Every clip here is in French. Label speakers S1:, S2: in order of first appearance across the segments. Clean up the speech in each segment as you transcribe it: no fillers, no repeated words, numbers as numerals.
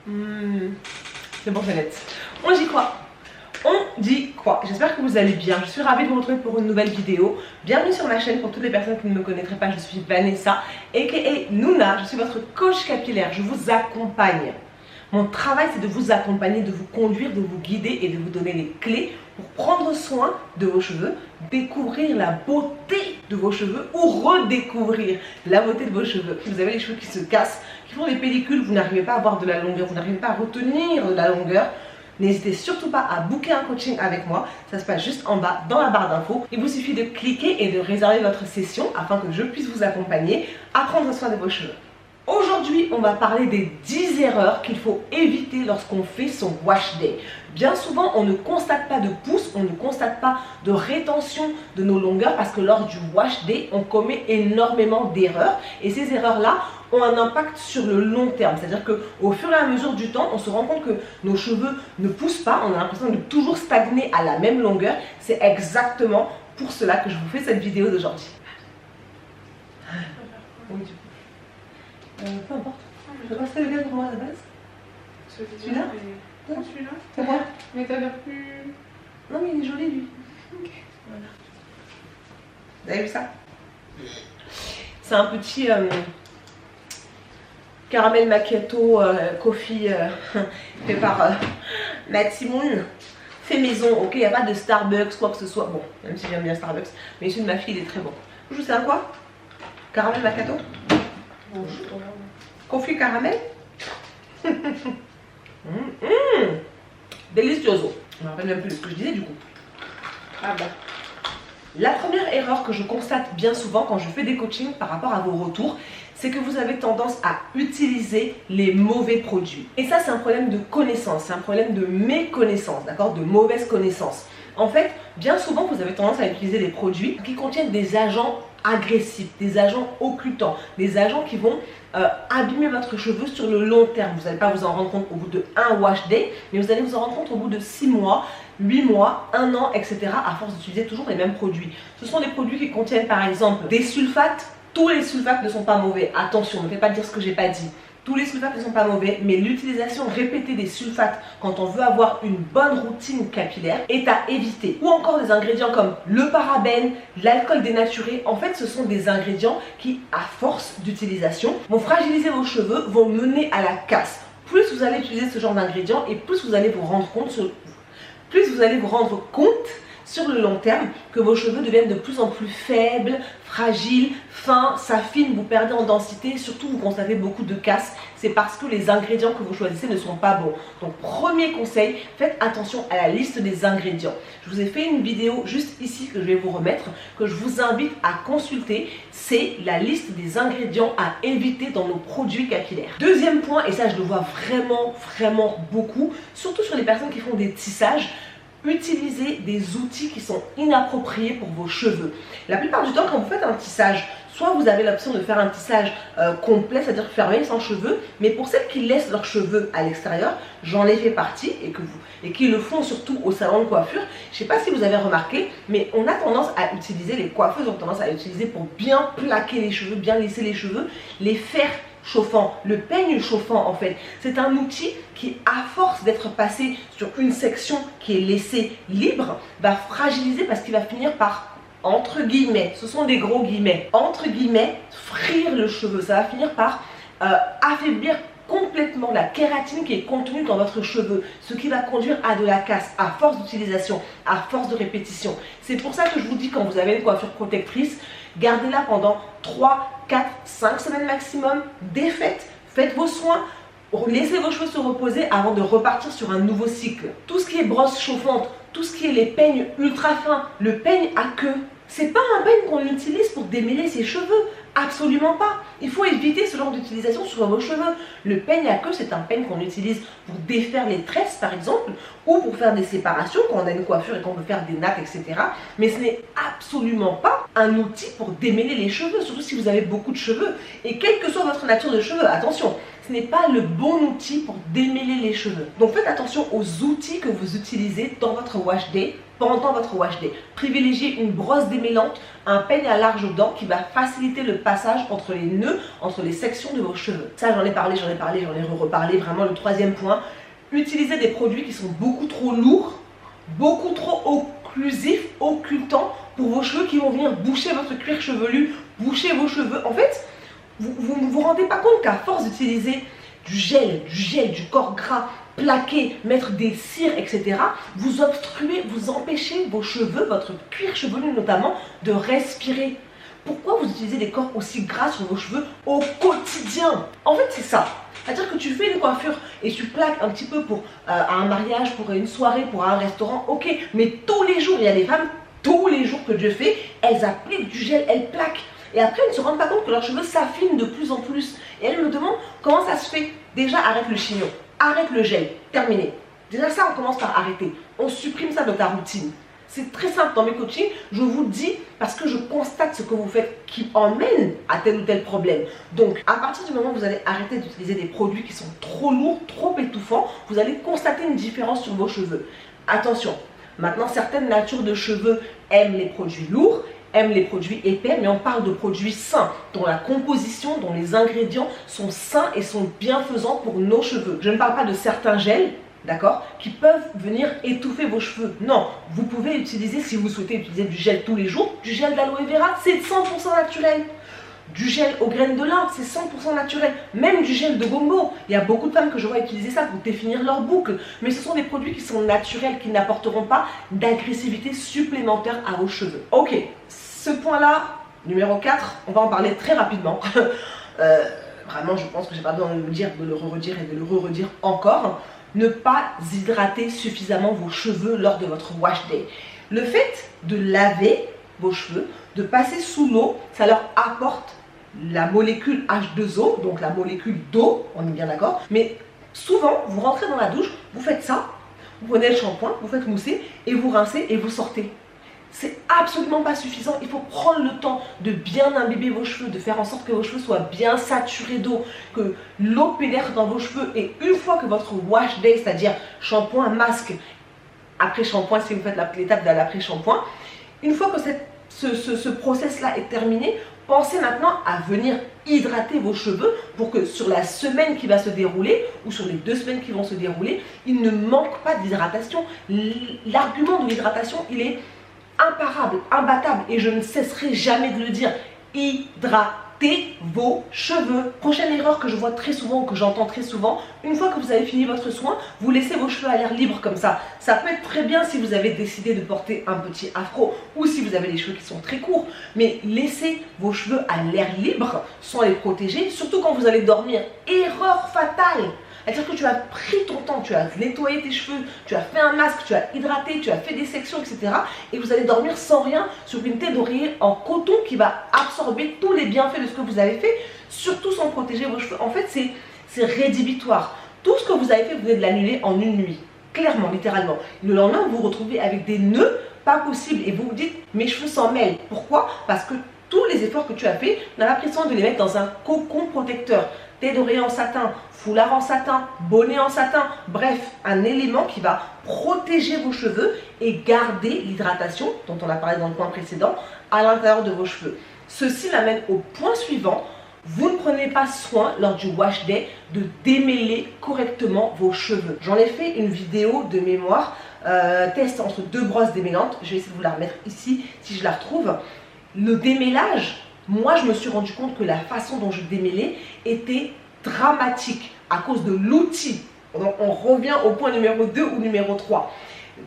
S1: C'est bon, Jeannette. On dit quoi? On dit quoi? J'espère que vous allez bien. Je suis ravie de vous retrouver pour une nouvelle vidéo. Bienvenue sur ma chaîne. Pour toutes les personnes qui ne me connaîtraient pas, je suis Vanessa, aka Nouna. Je suis votre coach capillaire. Je vous accompagne. Mon travail, c'est de vous accompagner, de vous conduire, de vous guider et de vous donner les clés pour prendre soin de vos cheveux, découvrir la beauté de vos cheveux ou redécouvrir la beauté de vos cheveux. Vous avez les cheveux qui se cassent, qui font des pellicules, vous n'arrivez pas à avoir de la longueur, vous n'arrivez pas à retenir de la longueur. N'hésitez surtout pas à booker un coaching avec moi, ça se passe juste en bas dans la barre d'infos. Il vous suffit de cliquer et de réserver votre session afin que je puisse vous accompagner à prendre soin de vos cheveux. Aujourd'hui, on va parler des 10 erreurs qu'il faut éviter lorsqu'on fait son wash day. Bien souvent, on ne constate pas de pousse, on ne constate pas de rétention de nos longueurs parce que lors du wash day, on commet énormément d'erreurs. Et ces erreurs-là ont un impact sur le long terme. C'est-à-dire qu'au fur et à mesure du temps, on se rend compte que nos cheveux ne poussent pas. On a l'impression de toujours stagner à la même longueur. C'est exactement pour cela que je vous fais cette vidéo d'aujourd'hui. Peu importe. Je vais passer le gars pour moi à la base. Celui-là?
S2: Celui-là?
S1: C'est moi.
S2: Mais t'as l'air plus...
S1: Non mais il est joli lui.
S2: Ok.
S1: Voilà. Vous avez vu ça? C'est un petit caramel macchiato coffee fait par Matt Simon. Fait maison, ok? Il n'y a pas de Starbucks, quoi que ce soit. Bon, même si j'aime bien Starbucks. Mais celui de ma fille, il est très bon. Je sais un quoi? Caramel macchiato? Confit caramel. Delicioso. Je me rappelle même plus de ce que je disais du coup.
S2: Ah bah.
S1: La première erreur que je constate bien souvent quand je fais des coachings par rapport à vos retours, c'est que vous avez tendance à utiliser les mauvais produits. Et ça, c'est un problème de connaissance, c'est un problème de méconnaissance, d'accord, de mauvaise connaissance. En fait, bien souvent, vous avez tendance à utiliser des produits qui contiennent des agents agressifs, des agents occultants, des agents qui vont abîmer votre cheveu sur le long terme. Vous n'allez pas vous en rendre compte au bout de un wash day, mais vous allez vous en rendre compte au bout de 6 mois, 8 mois, 1 an, etc. à force d'utiliser toujours les mêmes produits. Ce sont des produits qui contiennent par exemple des sulfates. Tous les sulfates ne sont pas mauvais. Attention, ne faites pas dire ce que j'ai pas dit. Tous les sulfates ne sont pas mauvais, mais l'utilisation répétée des sulfates quand on veut avoir une bonne routine capillaire est à éviter. Ou encore des ingrédients comme le parabène, l'alcool dénaturé. En fait, ce sont des ingrédients qui, à force d'utilisation, vont fragiliser vos cheveux, vont mener à la casse. Plus vous allez utiliser ce genre d'ingrédients et plus vous allez vous rendre compte sur le long terme que vos cheveux deviennent de plus en plus faibles, fragiles, fins, s'affinent, vous perdez en densité, surtout vous constatez beaucoup de casse. C'est parce que les ingrédients que vous choisissez ne sont pas bons. Donc premier conseil, faites attention à la liste des ingrédients. Je vous ai fait une vidéo juste ici que je vais vous remettre, que je vous invite à consulter. C'est la liste des ingrédients à éviter dans nos produits capillaires. Deuxième point, et ça je le vois vraiment beaucoup, surtout sur les personnes qui font des tissages, utilisez des outils qui sont inappropriés pour vos cheveux. La plupart du temps, quand vous faites un tissage, soit vous avez l'option de faire un tissage complet, c'est-à-dire fermé, sans cheveux, mais pour celles qui laissent leurs cheveux à l'extérieur, j'en ai fait partie et qui le font surtout au salon de coiffure. Je ne sais pas si vous avez remarqué, mais on a tendance à utiliser, les coiffeuses ont tendance à utiliser pour bien plaquer les cheveux, bien lisser les cheveux, les fers chauffant, le peigne chauffant en fait. C'est un outil qui, à force d'être passé sur une section qui est laissée libre, va fragiliser parce qu'il va finir par, entre guillemets, ce sont des gros guillemets, entre guillemets, frire le cheveu. Ça va finir par affaiblir complètement la kératine qui est contenue dans votre cheveu, ce qui va conduire à de la casse à force d'utilisation, à force de répétition. C'est pour ça que je vous dis, quand vous avez une coiffure protectrice, gardez-la pendant 3, 4, 5 semaines maximum, défaites, faites vos soins, laissez vos cheveux se reposer avant de repartir sur un nouveau cycle. Tout ce qui est brosse chauffante, tout ce qui est les peignes ultra fins, le peigne à queue, c'est pas un peigne qu'on utilise pour démêler ses cheveux, absolument pas. Il faut éviter ce genre d'utilisation sur vos cheveux. Le peigne à queue, c'est un peigne qu'on utilise pour défaire les tresses par exemple, ou pour faire des séparations quand on a une coiffure et qu'on veut faire des nattes, etc. Mais ce n'est absolument pas un outil pour démêler les cheveux, surtout si vous avez beaucoup de cheveux. Et quelle que soit votre nature de cheveux, attention, ce ce n'est pas le bon outil pour démêler les cheveux. Donc faites attention aux outils que vous utilisez dans votre wash day, pendant votre wash day. Privilégiez une brosse démêlante, un peigne à larges dents qui va faciliter le passage entre les nœuds, entre les sections de vos cheveux. Ça j'en ai parlé, j'en ai reparlé. Vraiment le troisième point, utilisez des produits qui sont beaucoup trop lourds, beaucoup trop occlusifs, occultants pour vos cheveux qui vont venir boucher votre cuir chevelu, boucher vos cheveux. En fait, vous ne vous rendez pas compte qu'à force d'utiliser du gel, du corps gras, plaquer, mettre des cires, etc., vous obstruez, vous empêchez vos cheveux, votre cuir chevelu notamment, de respirer. Pourquoi vous utilisez des corps aussi gras sur vos cheveux au quotidien? En fait, c'est ça. C'est-à-dire que tu fais une coiffure et tu plaques un petit peu pour à un mariage, pour une soirée, pour un restaurant, ok. Mais tous les jours, il y a des femmes, tous les jours que Dieu fait, elles appliquent du gel, elles plaquent. Et après, elles ne se rendent pas compte que leurs cheveux s'affinent de plus en plus. Et elles me demandent comment ça se fait. Déjà, arrête le chignon, arrête le gel, terminé. Déjà ça, on commence par arrêter. On supprime ça de ta routine. C'est très simple dans mes coachings, je vous le dis parce que je constate ce que vous faites qui emmène à tel ou tel problème. Donc, à partir du moment où vous allez arrêter d'utiliser des produits qui sont trop lourds, trop étouffants, vous allez constater une différence sur vos cheveux. Attention, maintenant certaines natures de cheveux aiment les produits lourds, aiment les produits épais, mais on parle de produits sains, dont la composition, dont les ingrédients sont sains et sont bienfaisants pour nos cheveux. Je ne parle pas de certains gels, d'accord, qui peuvent venir étouffer vos cheveux. Non, vous pouvez utiliser, si vous souhaitez utiliser du gel tous les jours, du gel d'aloe vera, c'est 100% naturel. Du gel aux graines de lin, c'est 100% naturel. Même du gel de gombo. Il y a beaucoup de femmes que je vois utiliser ça pour définir leur boucle. Mais ce sont des produits qui sont naturels, qui n'apporteront pas d'agressivité supplémentaire à vos cheveux. Ok, ce point-là, numéro 4, on va en parler très rapidement. Vraiment, je pense que j'ai pas besoin de le dire, de le redire et de le redire encore. Ne pas hydrater suffisamment vos cheveux lors de votre wash day. Le fait de laver vos cheveux, de passer sous l'eau, ça leur apporte la molécule H2O, donc la molécule d'eau, on est bien d'accord. Mais souvent, vous rentrez dans la douche, vous faites ça, vous prenez le shampoing, vous faites mousser et vous rincez et vous sortez. C'est absolument pas suffisant. Il faut prendre le temps de bien imbiber vos cheveux, de faire en sorte que vos cheveux soient bien saturés d'eau, que l'eau pénètre dans vos cheveux. Et une fois que votre wash day, c'est-à-dire shampoing, masque, après shampoing, si vous faites l'étape de l'après-shampoing, une fois que ce process-là est terminé, pensez maintenant à venir hydrater vos cheveux pour que sur la semaine qui va se dérouler ou sur les 2 semaines qui vont se dérouler, il ne manque pas d'hydratation. L'argument de l'hydratation, il est imparable, imbattable et je ne cesserai jamais de le dire. Hydratez vos cheveux. Prochaine erreur que je vois très souvent ou que j'entends très souvent, une fois que vous avez fini votre soin, vous laissez vos cheveux à l'air libre comme ça. Ça peut être très bien si vous avez décidé de porter un petit afro ou si vous avez les cheveux qui sont très courts, mais laissez vos cheveux à l'air libre sans les protéger, surtout quand vous allez dormir. Erreur fatale. C'est-à-dire que tu as pris ton temps, tu as nettoyé tes cheveux, tu as fait un masque, tu as hydraté, tu as fait des sections, etc. Et vous allez dormir sans rien sur une tête d'oreiller en coton qui va absorber tous les bienfaits de ce que vous avez fait, surtout sans protéger vos cheveux. En fait, c'est rédhibitoire. Tout ce que vous avez fait, vous venez de l'annuler en une nuit. Clairement, littéralement. Le lendemain, vous vous retrouvez avec des nœuds pas possibles et vous vous dites « mes cheveux s'en mêlent ». Pourquoi? Parce que tous les efforts que tu as fait, tu n'as pas pris soin de les mettre dans un cocon protecteur. Tête d'oreiller en satin, foulard en satin, bonnet en satin, bref, un élément qui va protéger vos cheveux et garder l'hydratation, dont on a parlé dans le point précédent, à l'intérieur de vos cheveux. Ceci m'amène au point suivant. Vous ne prenez pas soin lors du wash day de démêler correctement vos cheveux. J'en ai fait une vidéo de mémoire, test entre 2 brosses démêlantes. Je vais essayer de vous la remettre ici si je la retrouve. Le démêlage, moi je me suis rendu compte que la façon dont je démêlais était dramatique à cause de l'outil. On revient au point numéro 2 ou numéro 3.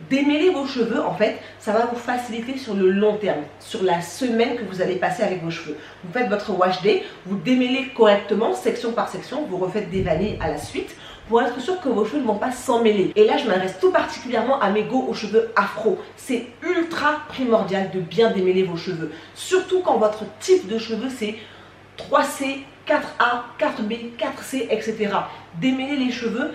S1: Démêler vos cheveux, en fait, ça va vous faciliter sur le long terme, sur la semaine que vous allez passer avec vos cheveux. Vous faites votre wash day, vous démêlez correctement, section par section, vous refaites des vanilles à la suite pour être sûr que vos cheveux ne vont pas s'emmêler. Et là, je m'adresse tout particulièrement à mes go aux cheveux afro. C'est ultra primordial de bien démêler vos cheveux, surtout quand votre type de cheveux c'est 3C, 4A, 4B, 4C, etc. Démêler les cheveux,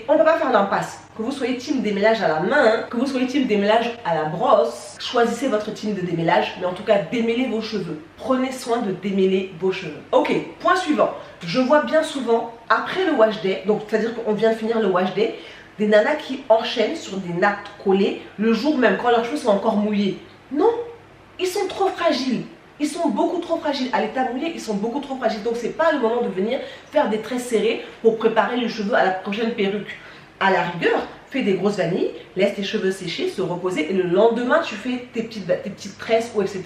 S1: on ne peut pas faire d'impasse. Que vous soyez team démêlage à la main, que vous soyez team démêlage à la brosse, choisissez votre team de démêlage, mais en tout cas démêlez vos cheveux. Prenez soin de démêler vos cheveux. Ok, point suivant. Je vois bien souvent, après le wash day, donc c'est-à-dire qu'on vient de finir le wash day, des nanas qui enchaînent sur des nattes collées le jour même, quand leurs cheveux sont encore mouillés. Non, ils sont trop fragiles. Ils sont beaucoup trop fragiles. À l'état mouillé, ils sont beaucoup trop fragiles. Donc, ce n'est pas le moment de venir faire des traits serrés pour préparer les cheveux à la prochaine perruque. À la rigueur, fais des grosses vanilles, laisse tes cheveux sécher, se reposer et le lendemain, tu fais tes petites tresses ou etc.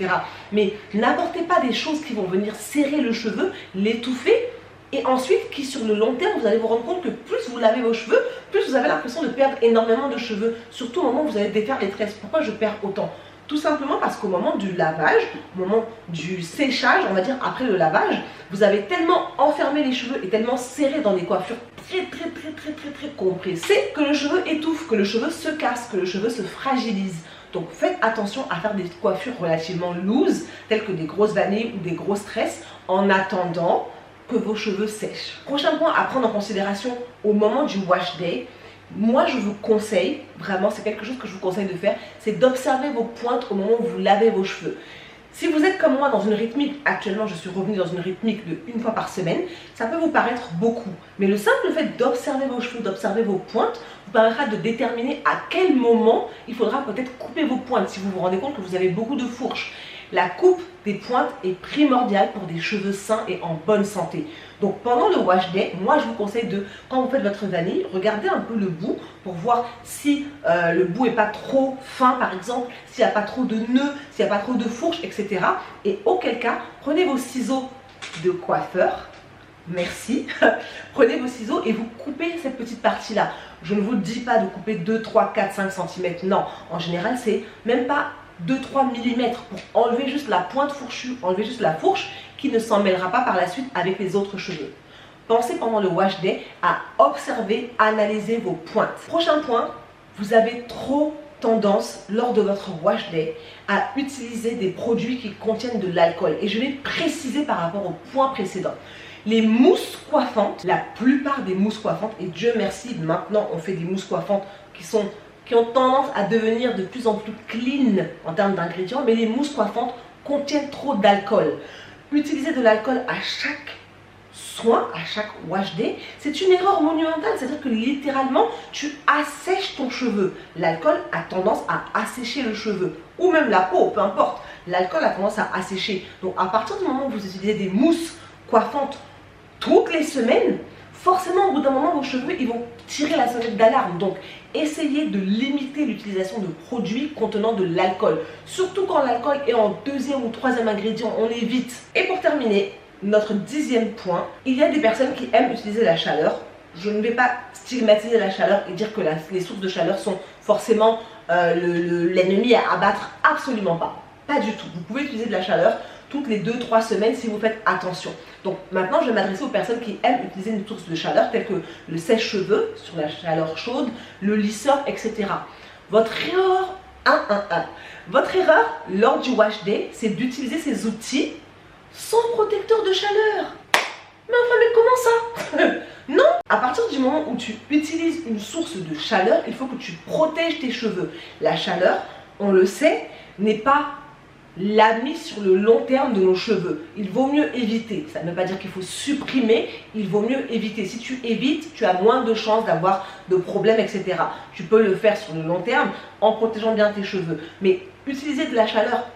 S1: Mais n'apportez pas des choses qui vont venir serrer le cheveu, l'étouffer et ensuite qui sur le long terme, vous allez vous rendre compte que plus vous lavez vos cheveux, plus vous avez l'impression de perdre énormément de cheveux. Surtout au moment où vous allez défaire les tresses. Pourquoi je perds autant ? Tout simplement parce qu'au moment du lavage, au moment du séchage, on va dire après le lavage, vous avez tellement enfermé les cheveux et tellement serré dans des coiffures très compressées que le cheveu étouffe, que le cheveu se casse, que le cheveu se fragilise. Donc faites attention à faire des coiffures relativement loose, telles que des grosses vanilles ou des grosses tresses, en attendant que vos cheveux sèchent. Prochain point à prendre en considération au moment du wash day. Moi, je vous conseille, vraiment, c'est quelque chose que je vous conseille de faire, c'est d'observer vos pointes au moment où vous lavez vos cheveux. Si vous êtes comme moi dans une rythmique, actuellement je suis revenue dans une rythmique de 1 fois par semaine, ça peut vous paraître beaucoup. Mais le simple fait d'observer vos cheveux, d'observer vos pointes, vous permettra de déterminer à quel moment il faudra peut-être couper vos pointes, si vous vous rendez compte que vous avez beaucoup de fourches. La coupe des pointes est primordiale pour des cheveux sains et en bonne santé. Donc pendant le wash day, moi je vous conseille de, quand vous faites votre vanille, regardez un peu le bout pour voir si le bout n'est pas trop fin par exemple, s'il n'y a pas trop de nœuds, s'il n'y a pas trop de fourches, etc. Et auquel cas, prenez vos ciseaux de coiffeur, merci, prenez vos ciseaux et vous coupez cette petite partie-là. Je ne vous dis pas de couper 2, 3, 4, 5 cm, non, en général c'est même pas 2-3 mm pour enlever juste la pointe fourchue, enlever juste la fourche qui ne s'en mêlera pas par la suite avec les autres cheveux. Pensez pendant le wash day à observer, analyser vos pointes. Prochain point, vous avez trop tendance lors de votre wash day à utiliser des produits qui contiennent de l'alcool. Et je vais préciser par rapport au point précédent. Les mousses coiffantes, la plupart des mousses coiffantes, et Dieu merci, maintenant on fait des mousses coiffantes qui ont tendance à devenir de plus en plus clean en termes d'ingrédients, mais les mousses coiffantes contiennent trop d'alcool. Utiliser de l'alcool à chaque soin, à chaque wash day, c'est une erreur monumentale, c'est-à-dire que littéralement, tu assèches ton cheveu. L'alcool a tendance à assécher le cheveu, ou même la peau, peu importe. L'alcool a tendance à assécher. Donc à partir du moment où vous utilisez des mousses coiffantes toutes les semaines, forcément au bout d'un moment vos cheveux ils vont tirer la sonnette d'alarme. Donc essayez de limiter l'utilisation de produits contenant de l'alcool, surtout quand l'alcool est en 2e ou 3e ingrédient, on évite. Et pour terminer, notre 10e point, il y a des personnes qui aiment utiliser la chaleur. Je ne vais pas stigmatiser la chaleur et dire que les sources de chaleur sont forcément l'ennemi à abattre, absolument pas. Pas du tout. Vous pouvez utiliser de la chaleur toutes les 2-3 semaines si vous faites attention. Donc maintenant, je vais m'adresser aux personnes qui aiment utiliser une source de chaleur telle que le sèche-cheveux sur la chaleur chaude, le lisseur, etc. Votre erreur, votre erreur lors du wash day, c'est d'utiliser ces outils sans protecteur de chaleur. Mais enfin, mais comment ça? Non! À partir du moment où tu utilises une source de chaleur, il faut que tu protèges tes cheveux. La chaleur, on le sait, n'est pas l'ami sur le long terme de nos cheveux. Il vaut mieux éviter. Ça ne veut pas dire qu'il faut supprimer, il vaut mieux éviter. Si tu évites, tu as moins de chances d'avoir de problèmes, etc. Tu peux le faire sur le long terme en protégeant bien tes cheveux. Mais utiliser de la chaleur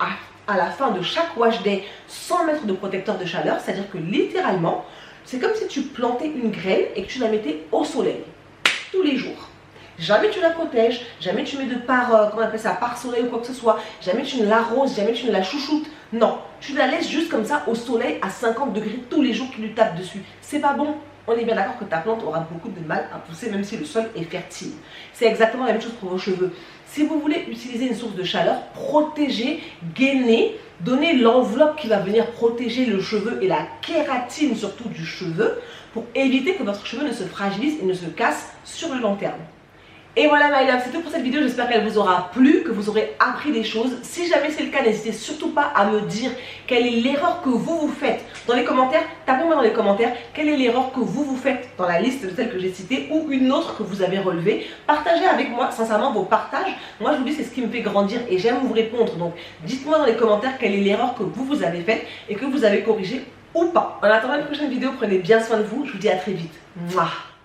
S1: à la fin de chaque wash day sans mettre de protecteur de chaleur, c'est-à-dire que littéralement, c'est comme si tu plantais une graine et que tu la mettais au soleil tous les jours. Jamais tu la protèges, jamais tu mets de pare soleil ou quoi que ce soit, jamais tu ne l'arroses, jamais tu ne la chouchoutes. Non, tu la laisses juste comme ça au soleil à 50 degrés tous les jours qui lui tapent dessus. C'est pas bon. On est bien d'accord que ta plante aura beaucoup de mal à pousser même si le sol est fertile. C'est exactement la même chose pour vos cheveux. Si vous voulez utiliser une source de chaleur, protégez, gainez, donnez l'enveloppe qui va venir protéger le cheveu et la kératine surtout du cheveu pour éviter que votre cheveu ne se fragilise et ne se casse sur le long terme. Et voilà my love, c'est tout pour cette vidéo, j'espère qu'elle vous aura plu, que vous aurez appris des choses. Si jamais c'est le cas, n'hésitez surtout pas à me dire quelle est l'erreur que vous faites dans les commentaires. Tapez-moi dans les commentaires quelle est l'erreur que vous faites dans la liste de celles que j'ai citées ou une autre que vous avez relevée. Partagez avec moi sincèrement vos partages. Moi je vous dis c'est ce qui me fait grandir et j'aime vous répondre. Donc dites-moi dans les commentaires quelle est l'erreur que vous avez faite et que vous avez corrigée ou pas. En attendant une prochaine vidéo, prenez bien soin de vous. Je vous dis à très vite. Mouah.